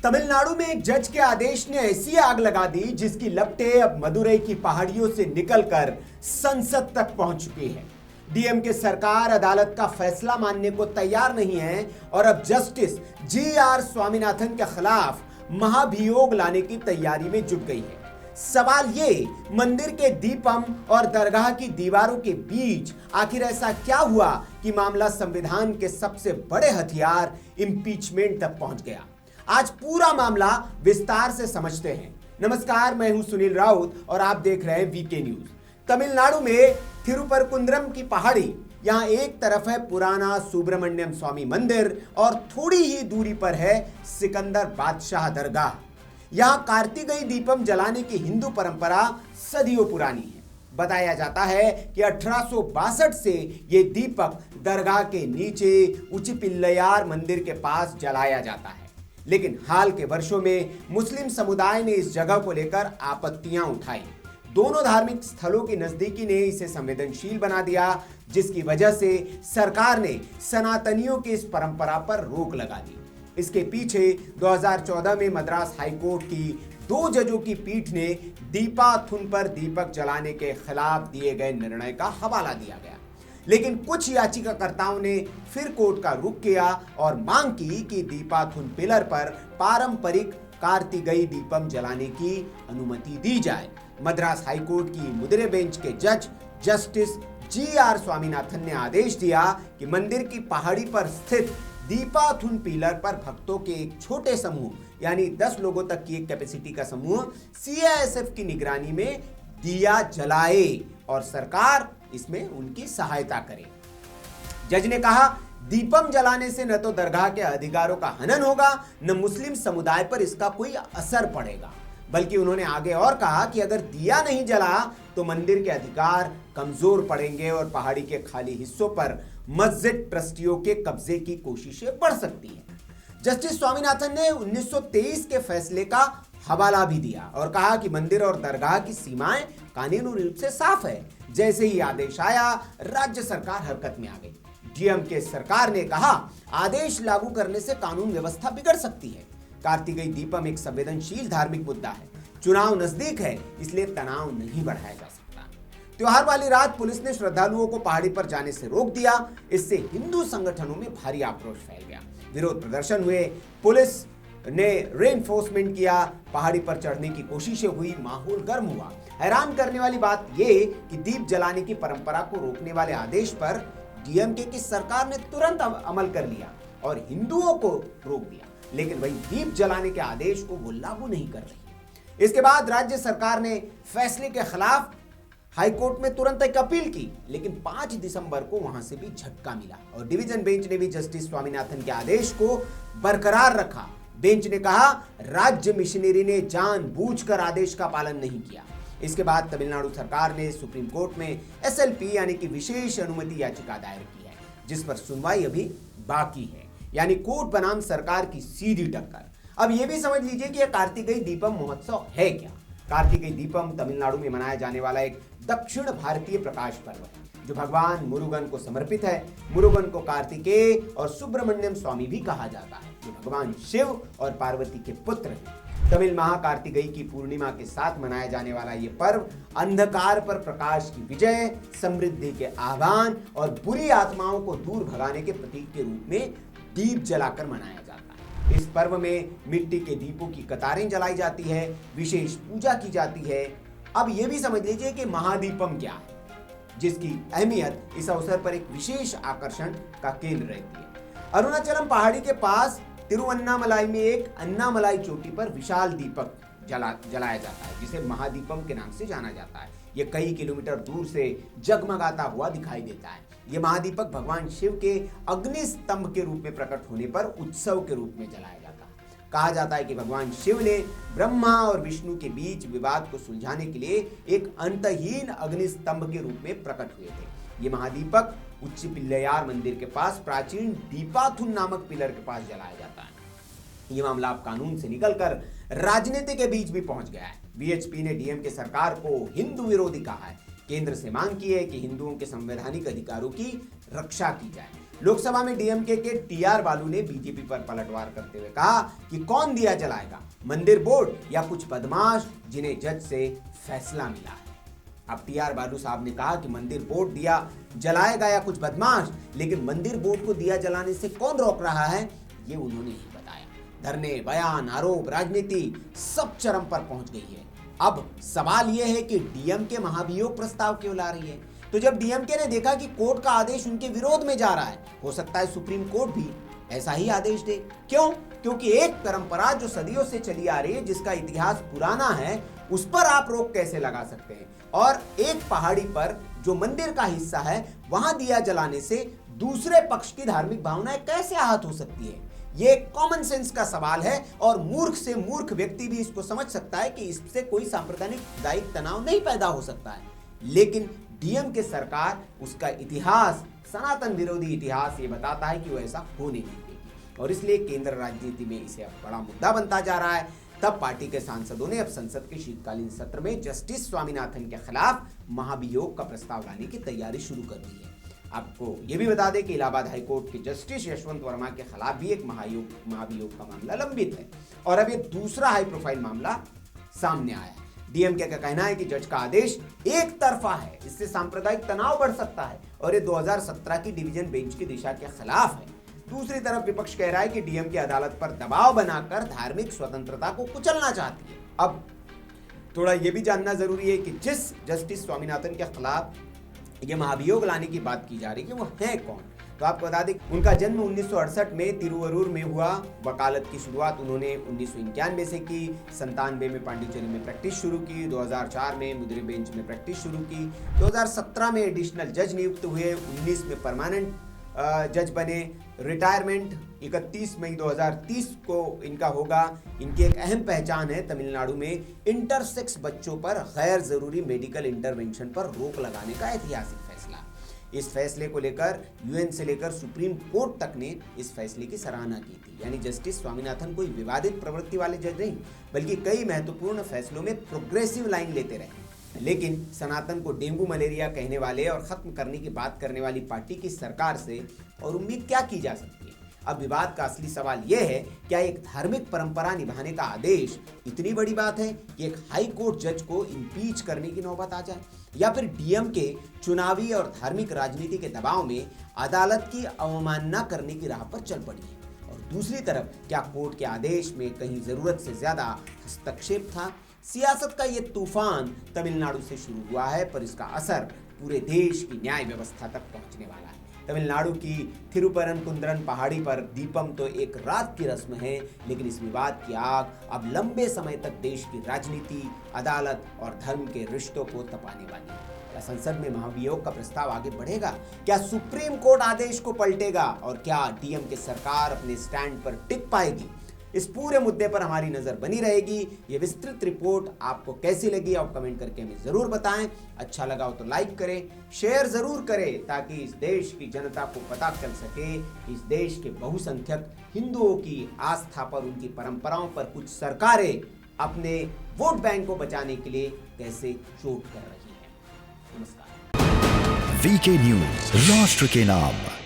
तमिलनाडु में एक जज के आदेश ने ऐसी आग लगा दी जिसकी लपटें अब मदुरई की पहाड़ियों से निकलकर संसद तक पहुंच चुकी है। डीएमके सरकार अदालत का फैसला मानने को तैयार नहीं है और अब जस्टिस जी.आर. स्वामीनाथन के खिलाफ महाभियोग लाने की तैयारी में जुट गई है। सवाल ये, मंदिर के दीपम और दरगाह की दीवारों के बीच आखिर ऐसा क्या हुआ कि मामला संविधान के सबसे बड़े हथियार इंपीचमेंट तक पहुंच गया। आज पूरा मामला विस्तार से समझते हैं। नमस्कार, मैं हूं सुनील राउत और आप देख रहे हैं वीके न्यूज। तमिलनाडु में थिरुपरकुंद्रम की पहाड़ी, यहां एक तरफ है पुराना सुब्रमण्यम स्वामी मंदिर और थोड़ी ही दूरी पर है सिकंदर बादशाह दरगाह। यहां कार्तिकेय दीपम जलाने की हिंदू परंपरा सदियों पुरानी है। बताया जाता है कि 1862 से ये दीपक दरगाह के नीचे उचिपिल्लयार मंदिर के पास जलाया जाता है, लेकिन हाल के वर्षों में मुस्लिम समुदाय ने इस जगह को लेकर आपत्तियां उठाई। दोनों धार्मिक स्थलों की नजदीकी ने इसे संवेदनशील बना दिया, जिसकी वजह से सरकार ने सनातनियों की इस परंपरा पर रोक लगा दी। इसके पीछे 2014 में मद्रास हाईकोर्ट की 2 जजों की पीठ ने दीपाथुन पर दीपक जलाने के खिलाफ दिए गए निर्णय का हवाला दिया गया, लेकिन कुछ याचिकाकर्ताओं ने फिर कोर्ट का रुख किया और मांग की कि दीपाथुन पिलर पर पारंपरिक कार्तिकेय दीपम जलाने की अनुमति दी जाए। मद्रास हाईकोर्ट की मुदिरे बेंच के जज जस्टिस जी.आर. स्वामीनाथन ने आदेश दिया कि मंदिर की पहाड़ी पर स्थित दीपाथुन पिलर पर भक्तों के एक छोटे समूह यानी 10 लोगों तक की एक कैपेसिटी का समूह सीआईएसएफ की निगरानी में दिया जलाए और सरकार इसमें उनकी सहायता करे। जज ने कहा, दीपम जलाने से न तो दरगाह के अधिकारों का हनन होगा, न मुस्लिम समुदाय पर इसका कोई असर पड़ेगा। बल्कि उन्होंने आगे और कहा कि अगर दिया नहीं जला तो मंदिर के अधिकार कमजोर पड़ेंगे और पहाड़ी के खाली हिस्सों पर मस्जिद ट्रस्टियों के कब्जे की कोशिशें बढ़ सकती हैं। जस्टिस स्वामीनाथन ने 1923 के फैसले का हवाला भी दिया और कहा कि मंदिर और दरगाह की सीमाएं कानूनी रूप से साफ है। जैसे ही आदेश आया, राज्य सरकार हरकत में आ गई। डीएमके सरकार ने कहा, आदेश लागू करने से कानून व्यवस्था बिगड़ सकती है। कार्तिकेय दीपम एक संवेदनशील धार्मिक मुद्दा है। चुनाव नजदीक है, इसलिए तनाव नहीं बढ़ाया जा सकता। त्योहार वाली रात पुलिस ने श्रद्धालुओं को पहाड़ी पर जाने से रोक दिया। इससे हिंदू संगठनों में भारी आक्रोश फैल गया। विरोध प्रदर्शन हुए, पुलिस ने रेनफोर्समेंट किया, पहाड़ी पर चढ़ने की कोशिशें हुई, माहौल गर्म हुआ। हैरान करने वाली बात यह कि दीप जलाने की परंपरा को रोकने वाले आदेश पर डीएमके की सरकार ने तुरंत अमल कर लिया और हिंदुओं को रोक दिया, लेकिन वही दीप जलाने के आदेश को वो लागू नहीं कर रही। इसके बाद राज्य सरकार ने फैसले के खिलाफ हाईकोर्ट में तुरंत एक अपील की, लेकिन 5 दिसंबर को वहां से भी झटका मिला और डिवीजन बेंच ने भी जस्टिस स्वामीनाथन के आदेश को बरकरार रखा। बेंच ने कहा, राज्य मिशनरी ने जानबूझकर आदेश का पालन नहीं किया। इसके बाद तमिलनाडु सरकार ने सुप्रीम कोर्ट में एसएलपी यानी कि विशेष अनुमति याचिका दायर की है, जिस पर सुनवाई अभी बाकी है। यानी कोर्ट बनाम सरकार की सीधी टक्कर। अब यह भी समझ लीजिए कि यह कार्तिकेय दीपम महोत्सव है क्या। कार्तिकेय दीपम तमिलनाडु में मनाया जाने वाला एक दक्षिण भारतीय प्रकाश पर्व है, जो भगवान मुरुगन को समर्पित है। मुरुगन को कार्तिकेय और सुब्रमण्यम स्वामी भी कहा जाता है, जो भगवान शिव और पार्वती के पुत्र हैं। तमिल महाकार्तिकेय की पूर्णिमा के साथ मनाया जाने वाला ये पर्व अंधकार पर प्रकाश की विजय, समृद्धि के आह्वान और बुरी आत्माओं को दूर भगाने के प्रतीक के रूप में दीप जलाकर मनाया जाता है। इस पर्व में मिट्टी के दीपों की कतारें जलाई जाती है, विशेष पूजा की जाती है। अब यह भी समझ लीजिए कि महादीपम क्या है, जिसकी अहमियत इस अवसर पर एक विशेष आकर्षण का केंद्र रहती है। अरुणाचलम पहाड़ी के पास तिरुवन्नामलाई में एक अन्नामलाई चोटी पर विशाल दीपक जलाया जाता है, जिसे महादीपम के नाम से जाना जाता है। यह कई किलोमीटर दूर से जगमगाता हुआ दिखाई देता है। यह महादीपक भगवान शिव के अग्नि स्तंभ के रूप में प्रकट होने पर उत्सव के रूप में जलाया जाता है। कहा जाता है कि भगवान शिव ने ब्रह्मा और विष्णु के बीच विवाद को सुलझाने के लिए एक अंतहीन अग्नि स्तंभ के रूप में प्रकट हुए थे। ये महादीपक उच्चिपिल्लयार मंदिर के पास प्राचीन दीपाथुन नामक पिलर के पास जलाया जाता है। ये मामला अब कानून से निकलकर राजनीति के बीच भी पहुंच गया है। वीएचपी ने डीएमके सरकार को हिंदू विरोधी कहा है। केंद्र से मांग की है कि हिंदुओं के संवैधानिक अधिकारों की रक्षा की जाए। लोकसभा में डीएमके के टीआर बालू ने बीजेपी पर पलटवार करते हुए कहा कि कौन दिया जलाएगा, मंदिर बोर्ड या कुछ बदमाश जिन्हें जज से फैसला मिला है। अब टीआर बालू साहब ने कहा कि मंदिर बोर्ड दिया जलाएगा या कुछ बदमाश, लेकिन मंदिर बोर्ड को दिया जलाने से कौन रोक रहा है ये उन्होंने ही बताया। धरने, बयान, आरोप, राजनीति सब चरम पर पहुंच गई है। अब सवाल यह है कि डीएमके महाभियोग प्रस्ताव क्यों ला रही है। तो जब डीएमके ने देखा कि कोर्ट का आदेश उनके विरोध में जा रहा है, हो सकता है सुप्रीम कोर्ट भी ऐसा ही आदेश दे। क्यों? क्योंकि एक परंपरा जो सदियों से चली आ रही है, जिसका इतिहास पुराना है, उस पर आप रोक कैसे लगा सकते हैं? और एक पहाड़ी पर जो मंदिर का हिस्सा है, वहां दिया जलाने से दूसरे पक्ष की धार्मिक भावनाएं कैसे आहत हो सकती है? ये कॉमन सेंस का सवाल है और मूर्ख से मूर्ख व्यक्ति भी इसको समझ सकता है कि इससे कोई सांप्रदायिक तनाव नहीं पैदा हो सकता है। लेकिन डीएमके सरकार, उसका इतिहास, सनातन विरोधी इतिहास ये बताता है कि वो ऐसा होने नहीं देगी और इसलिए केंद्र राजनीति में इसे अब बड़ा मुद्दा बनता जा रहा है। तब पार्टी के सांसदों ने अब संसद के शीतकालीन सत्र में जस्टिस स्वामीनाथन के खिलाफ महाभियोग का प्रस्ताव लाने की तैयारी शुरू कर दी है। आपको यह भी बता दें कि इलाहाबाद हाईकोर्ट के जस्टिस यशवंत वर्मा के खिलाफ भी एक महाभियोग का मामला लंबित है और अब ये दूसरा हाई प्रोफाइल मामला सामने आया है। डीएमके का कहना है कि जज का आदेश एक तरफा है, इससे सांप्रदायिक तनाव बढ़ सकता है और ये 2017 की डिवीजन बेंच की दिशा के खिलाफ है। दूसरी तरफ विपक्ष कह रहा है कि डीएमके अदालत पर दबाव बनाकर धार्मिक स्वतंत्रता को कुचलना चाहती है। अब थोड़ा यह भी जानना जरूरी है कि जिस जस्टिस स्वामीनाथन के खिलाफ ये महाभियोग लाने की बात की जा रही है वो है कौन। तो आपको बता दें उनका जन्म 1968 में तिरुवरूर में हुआ। वकालत की शुरुआत उन्होंने 1991 से की। 97 में पांडिचेरी में प्रैक्टिस शुरू की। 2004 में मदुरै बेंच में प्रैक्टिस शुरू की। 2017 में एडिशनल जज नियुक्त हुए। 19 में परमानेंट जज बने। रिटायरमेंट 31 मई 2030 को इनका होगा। इनकी एक अहम पहचान है तमिलनाडु में इंटरसेक्स बच्चों पर गैर जरूरी मेडिकल इंटरवेंशन पर रोक लगाने का ऐतिहासिक फैसला। इस फैसले को लेकर यूएन से लेकर सुप्रीम कोर्ट तक ने इस फैसले की सराहना की थी। यानी जस्टिस स्वामीनाथन कोई विवादित प्रवृत्ति वाले जज नहीं, बल्कि कई महत्वपूर्ण फैसलों में प्रोग्रेसिव लाइन लेते रहे। लेकिन सनातन को डेंगू मलेरिया कहने वाले और खत्म करने की बात करने वाली पार्टी की सरकार से और उम्मीद क्या की जा सकती है? अब विवाद का असली सवाल यह है, क्या एक धार्मिक परंपरा निभाने का आदेश इतनी बड़ी बात है कि एक हाई कोर्ट जज को इम्पीच करने की नौबत आ जाए, या फिर डीएमके चुनावी और धार्मिक राजनीति के दबाव में अदालत की अवमानना करने की राह पर चल पड़ी है? और दूसरी तरफ क्या कोर्ट के आदेश में कहीं जरूरत से ज्यादा हस्तक्षेप था? सियासत का ये तूफान तमिलनाडु से शुरू हुआ है, पर इसका असर पूरे देश की न्याय व्यवस्था तक पहुंचने वाला है। तमिलनाडु की थिरुपरनकुंद्रन पहाड़ी पर दीपम तो एक रात की रस्म है, लेकिन इस विवाद की आग अब लंबे समय तक देश की राजनीति, अदालत और धर्म के रिश्तों को तपाने वाली है। क्या संसद में महाभियोग का प्रस्ताव आगे बढ़ेगा? क्या सुप्रीम कोर्ट आदेश को पलटेगा? और क्या डीएमके सरकार अपने स्टैंड पर टिक पाएगी? इस पूरे मुद्दे पर हमारी नजर बनी रहेगी। ये विस्तृत रिपोर्ट आपको कैसी लगी आप कमेंट करके हमें जरूर बताएं। अच्छा लगा हो तो लाइक करें, शेयर जरूर करें, ताकि इस देश की जनता को पता चल सके इस देश के बहुसंख्यक हिंदुओं की आस्था पर, उनकी परंपराओं पर कुछ सरकारें अपने वोट बैंक को बचाने के लिए कैसे चोट कर रही हैं। नमस्कार। वीके न्यूज, राष्ट्र के नाम।